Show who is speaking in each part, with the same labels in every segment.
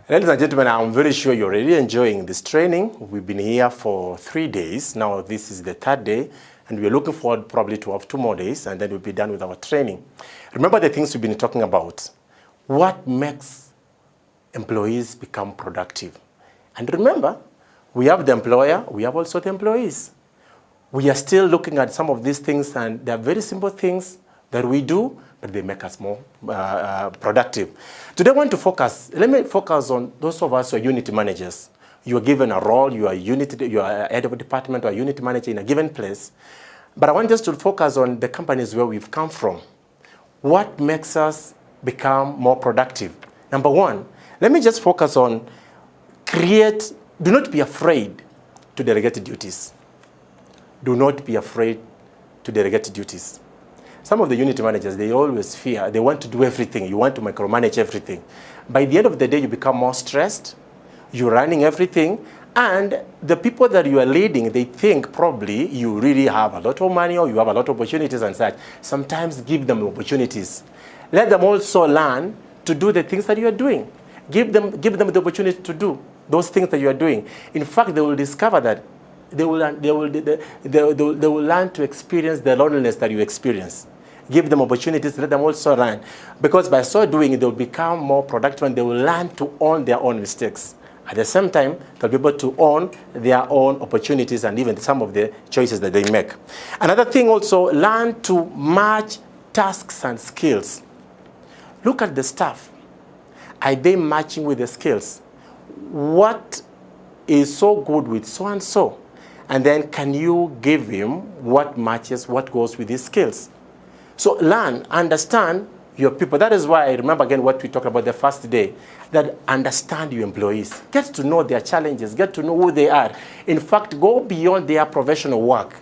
Speaker 1: Ladies and gentlemen, I'm very sure you're really enjoying this training. We've been here for 3 days. Now this is the 3rd day, and we're looking forward probably to have 2 more days, and then we'll be done with our training. Remember the things we've been talking about. What makes employees become productive? And remember, we have the employer, we have also the employees. We are still looking at some of these things, and they're very simple things that we do, but they make us more productive. Today I want to let me focus on those of us who are unit managers. You are given a role, you are head of a department or a unit manager in a given place. But I want us to focus on the companies where we've come from. What makes us become more productive? Number one, let me just focus on do not be afraid to delegate duties. Do not be afraid to delegate duties. Some of the unit managers, they always fear, they want to do everything, you want to micromanage everything. By the end of the day, you become more stressed, you're running everything, and the people that you are leading, they think probably you really have a lot of money or you have a lot of opportunities and such. Sometimes give them opportunities. Let them also learn to do the things that you are doing. Give them the opportunity to do those things that you are doing. In fact, they will discover that they will learn to experience the loneliness that you experience. Give them opportunities, let them also learn. Because by so doing, they'll become more productive and they will learn to own their own mistakes. At the same time, they'll be able to own their own opportunities and even some of the choices that they make. Another thing also, learn to match tasks and skills. Look at the staff. Are they matching with the skills? What is so good with so-and-so? And then can you give him what matches, what goes with his skills? So learn, understand your people. That is why I remember again what we talked about the first day, that understand your employees. Get to know their challenges, get to know who they are. In fact, go beyond their professional work.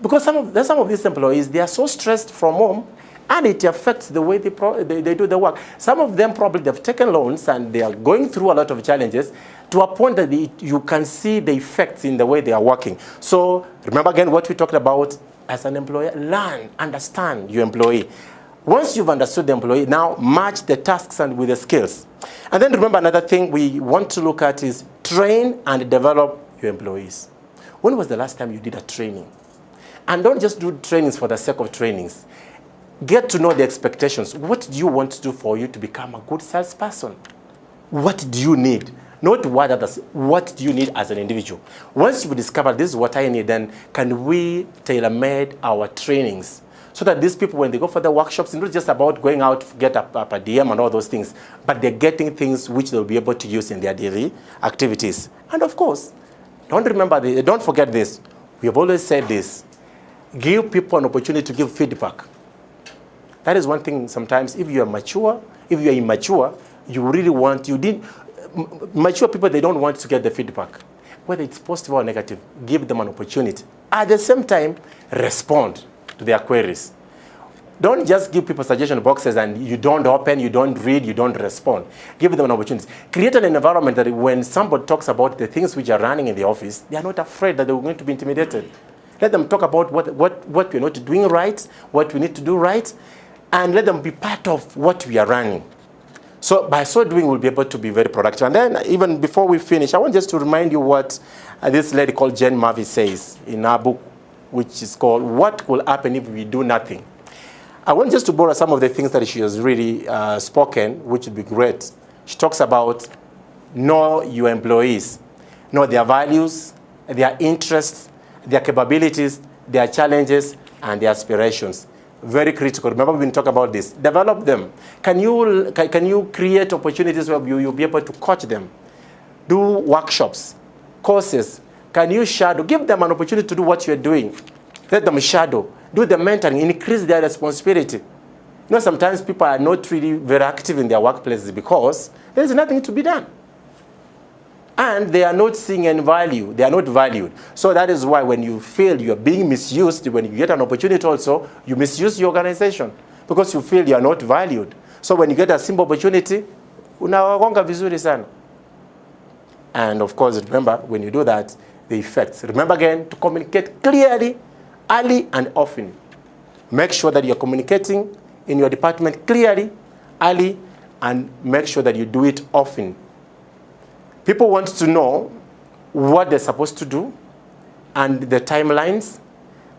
Speaker 1: Because some of these employees, they are so stressed from home, and it affects the way they do the work. Some of them probably they've taken loans and they are going through a lot of challenges to a point that you can see the effects in the way they are working. So remember again what we talked about as an employer. Learn, understand your employee. Once you've understood the employee, now match the tasks and with the skills. And then remember another thing we want to look at is train and develop your employees. When was the last time you did a training? And don't just do trainings for the sake of trainings. Get to know the expectations. What do you want to do for you to become a good salesperson? What do you need? Not what others, what do you need as an individual? Once you discover this is what I need, then can we tailor-made our trainings so that these people, when they go for the workshops, it's not just about going out to get a DM and all those things, but they're getting things which they'll be able to use in their daily activities. And of course, don't forget this. We have always said this. Give people an opportunity to give feedback. That is one thing sometimes, if you are mature, if you are immature, mature people, they don't want to get the feedback. Whether it's positive or negative, give them an opportunity. At the same time, respond to their queries. Don't just give people suggestion boxes and you don't open, you don't read, you don't respond. Give them an opportunity. Create an environment that when somebody talks about the things which are running in the office, they are not afraid that they're going to be intimidated. Let them talk about what we're not doing right, what we need to do right, and let them be part of what we are running. So by so doing, we'll be able to be very productive. And then even before we finish, I want just to remind you what this lady called Jen Murphy says in her book, which is called What Will Happen If We Do Nothing. I want just to borrow some of the things that she has really spoken, which would be great. She talks about know your employees, know their values, their interests, their capabilities, their challenges, and their aspirations. Very critical. Remember, we've been talking about this. Develop them. Can you create opportunities where you'll be able to coach them? Do workshops, courses. Can you shadow? Give them an opportunity to do what you're doing. Let them shadow. Do the mentoring. Increase their responsibility. You know, sometimes people are not really very active in their workplaces because there's nothing to be done. And they are not seeing any value. They are not valued. So that is why when you feel you are being misused, when you get an opportunity also, you misuse your organization because you feel you are not valued. So when you get a simple opportunity, unawagonga vizuri sana. And of course, remember, when you do that, the effects. Remember again, to communicate clearly, early and often. Make sure that you're communicating in your department clearly, early, and make sure that you do it often. People want to know what they're supposed to do and the timelines,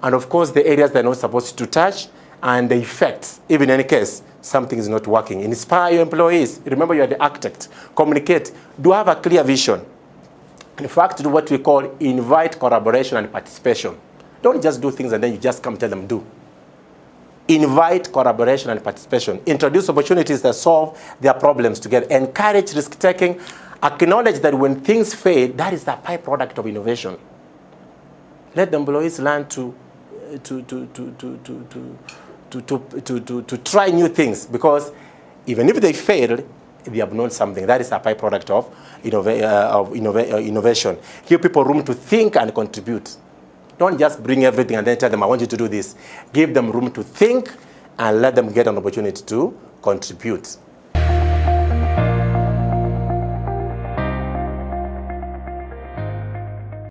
Speaker 1: and of course the areas they're not supposed to touch and the effects, even in any case something is not working. Inspire your employees. Remember, you are the architect. Communicate. Do have a clear vision. In fact, do what we call invite collaboration and participation. Don't just do things and then you just come tell them do. Invite collaboration and participation. Introduce opportunities that solve their problems together. Encourage risk-taking. Acknowledge that when things fail, that is the byproduct of innovation. Let the employees learn to try new things, because even if they fail, they have known something. That is a byproduct of innovation. Give people room to think and contribute. Don't just bring everything and then tell them, I want you to do this. Give them room to think and let them get an opportunity to contribute.